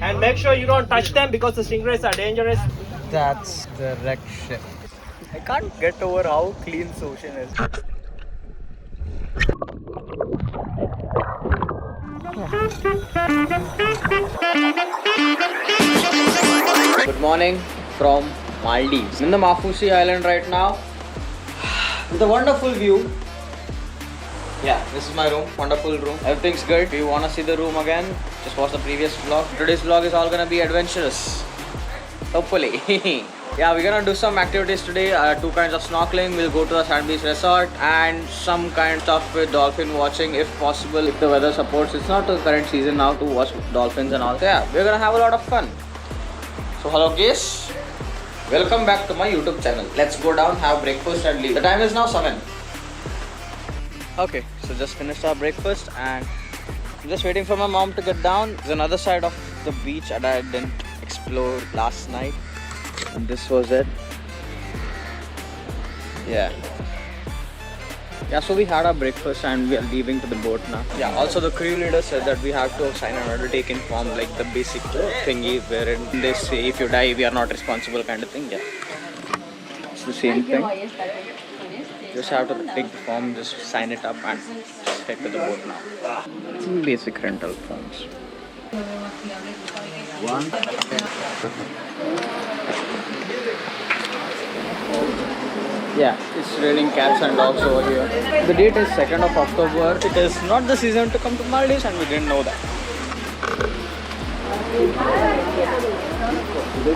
And make sure you don't touch them because the stingrays are dangerous. That's the wreck ship. I can't get over how clean this ocean is. Good morning from Maldives. I'm in the Mafusi Island right now with a wonderful view. Yeah, this is my room. Wonderful room. Everything's good. If you want to see the room again, just watch the previous vlog. Today's vlog is all gonna be adventurous. Hopefully. Yeah, we're gonna do some activities today. Two kinds of snorkeling. We'll go to the sand beach resort and some kind of stuff with dolphin watching if possible, if the weather supports. It's not the current season now to watch dolphins and all. So yeah, we're gonna have a lot of fun. So hello guys, welcome back to my YouTube channel. Let's go down, have breakfast and leave. The time is now 7. Okay, so just finished our breakfast and I'm just waiting for my mom to get down. There's another side of the beach that I didn't explore last night. And this was it. Yeah, so we had our breakfast and we are leaving to the boat now. Yeah, also the crew leader said that we have to sign an undertaking form, like the basic thingy wherein they say if you die we are not responsible kind of thing. Yeah, it's the same thing. Just have to take the form, just sign it up and just head to the boat now. It's basic rental forms. Yeah, it's raining cats and dogs over here. The date is 2nd of October. It is not the season to come to Maldives and we didn't know that.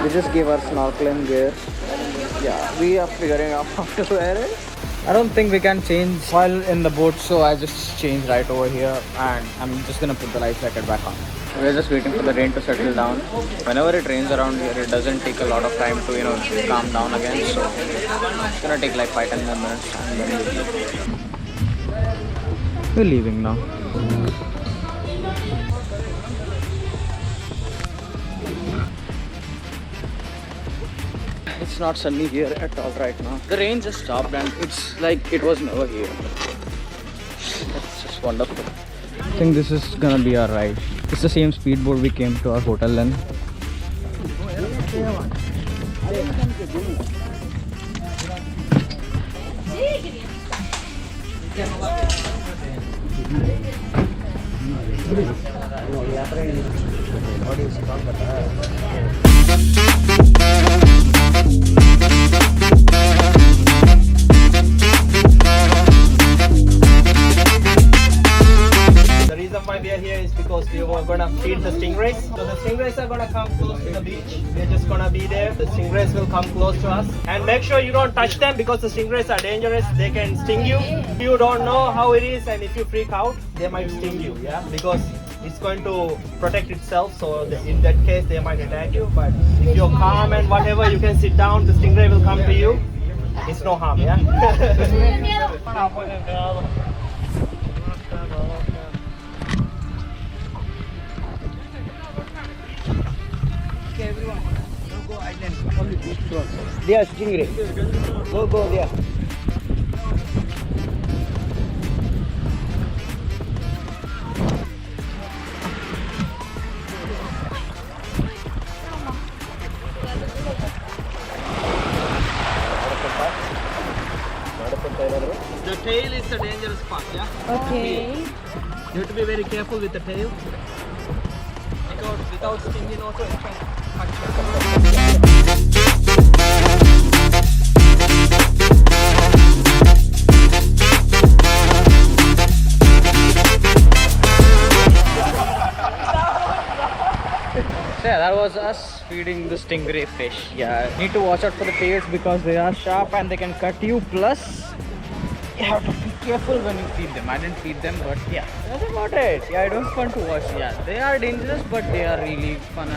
We just gave our snorkeling gear. Yeah, we are figuring out how to wear it. I don't think we can change while in the boat, so I just changed right over here and I'm just gonna put the life jacket back on. We're just waiting for the rain to settle down. Whenever it rains around here, it doesn't take a lot of time to, calm down again. So it's gonna take like 5-10 more minutes and then we'll leave. We're leaving now. It's not sunny here at all right now. The rain just stopped and it's like it was never here. It's just wonderful. I think this is gonna be our ride. It's the same speedboat we came to our hotel in. The reason why we are here is because we were gonna feed the stingrays. So the stingrays are gonna come close to the beach. We're just gonna be there. The stingrays will come close to us. And make sure you don't touch them because the stingrays are dangerous. They can sting you. If you don't know how it is and if you freak out, they might sting you, yeah? Because it's going to protect itself. So in that case, they might attack you. But if you're calm and whatever, you can sit down. The stingray will come to you. It's no harm, yeah? Okay, everyone, don't go island, only beach shore. There, stingray. Go there. The tail is the dangerous part, yeah? Okay. You have to be very careful with the tail. Because without stinging also it can cut you. So yeah, that was us feeding the stingray fish. Yeah, need to watch out for the tails because they are sharp and they can cut you. Plus, you have to be careful when you feed them. I didn't feed them, but yeah, that's about it. Yeah, it was fun to watch. Yeah, they are dangerous, but they are really fun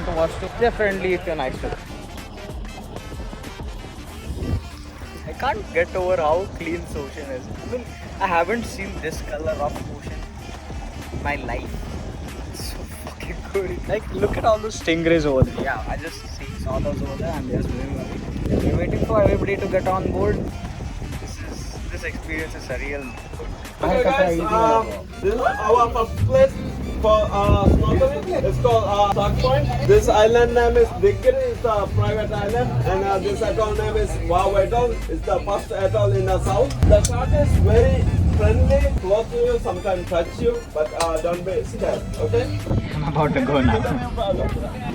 to watch too. They're friendly if you're nice to them. I can't get over how clean this ocean is. I mean, I haven't seen this color of ocean in my life. It's so fucking good. Like, look at all those stingrays over there. Yeah, I just saw those over there and they're swimming away. We're waiting for everybody to get on board. This experience is surreal. Okay guys, this is our first place. for snorkeling. It's called Shark Point. This island name is Digiri. It's a private island, and this atoll name is Wow Atoll. It's the first atoll in the south. The shark is very friendly, close to you, sometimes touch you, but don't be scared. Okay? I'm about to go now.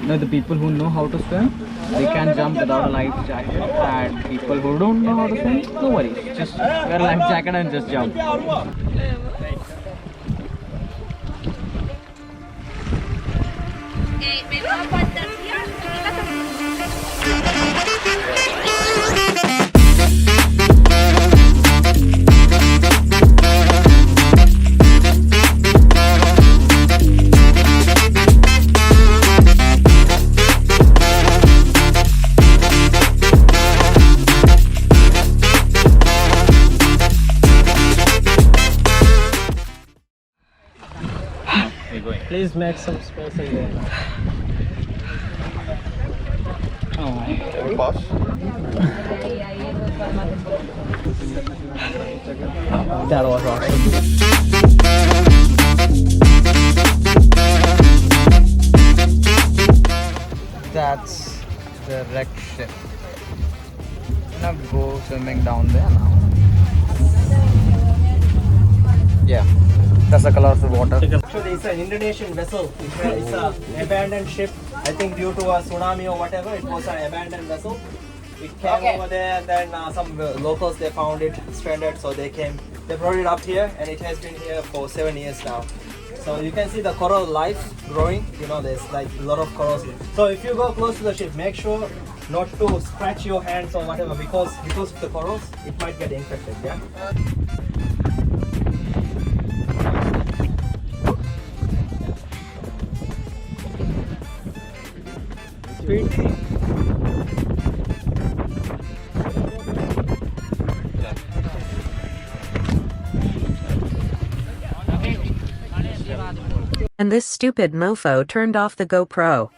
No, the people who know how to swim, they can jump without a life jacket, and people who don't know how to swim, no worries. Just wear a life jacket and just jump. Please make some space in there. Oh my. That was awesome. That's the wreck ship. I'm gonna go swimming down there now. Yeah, that's the color of the water. Actually, it's an Indonesian vessel. It's an abandoned ship. I think due to a tsunami or whatever, it was an abandoned vessel. It came over there, and then some locals, they found it stranded, so they brought it up here, and it has been here for 7 years now. So you can see the coral life growing. You know, there's like a lot of corals. So if you go close to the ship, make sure not to scratch your hands or whatever, because of the corals, it might get infected. Yeah. And this stupid mofo turned off the GoPro.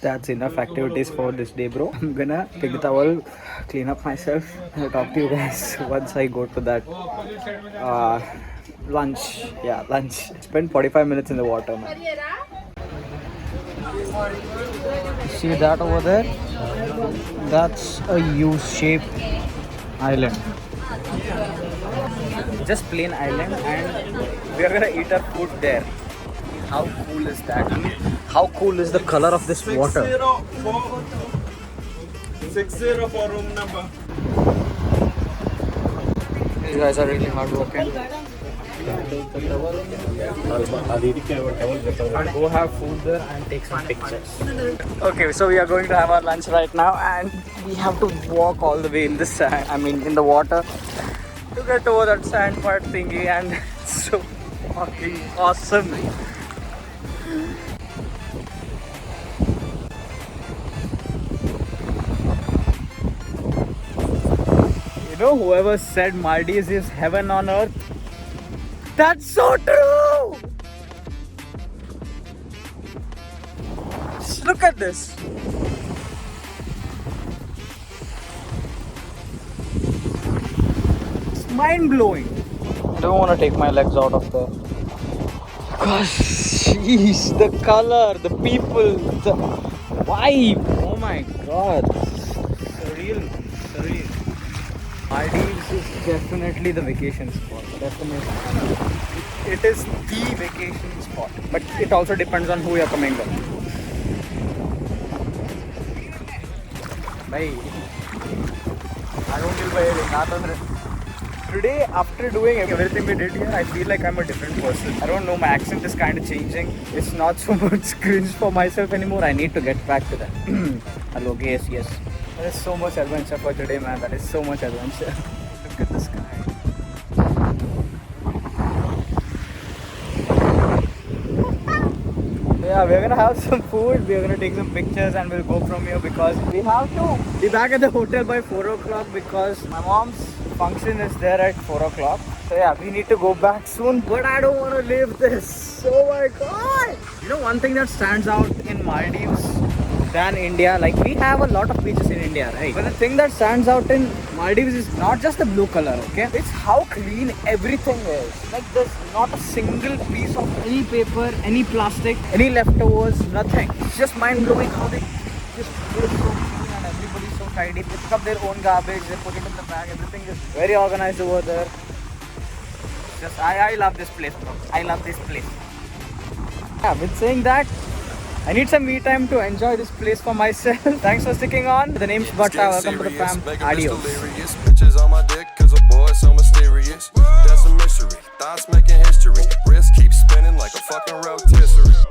That's enough activities for this day, bro. I'm gonna take the towel, clean up myself. I'll talk to you guys once I go to that lunch. Yeah, lunch. Spend 45 minutes in the water, man. See that over there? That's a U-shaped island. Just plain island, and we are gonna eat our food there. How cool is that? I mean, how cool is the color of this water? 604 room number. These guys are really hardworking. And go have food there and take some pictures. Okay, so we are going to have our lunch right now, and we have to walk all the way in the sand. I mean, in the water to get over that sand part thingy, and it's so fucking awesome. You know, whoever said Maldives is heaven on earth, that's so true! Just look at this. It's mind-blowing. I don't want to take my legs out of there. Gosh, jeez, the color, the people, the vibe. Oh my god. Surreal. Maldives is definitely the vacation spot. Definitely. It is the vacation spot. But it also depends on who you're coming with. Bhai, I don't feel bad. Today, after doing everything we did here, I feel like I'm a different person. I don't know, my accent is kind of changing. It's not so much cringe for myself anymore. I need to get back to that. Hello, yes. There is so much adventure for today, man. That is so much adventure. Look at the sky. Yeah, we're gonna have some food, we're gonna take some pictures and we'll go from here because we have to be back at the hotel by 4 o'clock because my mom's function is there at 4 o'clock. So yeah, we need to go back soon, but I don't want to leave this. Oh my god! You know one thing that stands out in Maldives than India, like we have a lot of beaches in India, right? But the thing that stands out in Maldives is not just the blue color, okay? It's how clean everything is. Like there's not a single piece of any paper, any plastic, any leftovers, nothing. It's just mind-blowing how they just do it so clean and everybody's so tidy. They pick up their own garbage, they put it in the bag, everything is very organized over there. Just, I love this place, bro. I love this place. Yeah, with saying that, I need some me time to enjoy this place for myself. Thanks for sticking on. The name's Bhatta. Welcome to the fam. Adios. Bitches on my dick cause a boy so mysterious. That's a mystery. Thoughts making history. Wrist keeps spinning like a fucking rotisserie.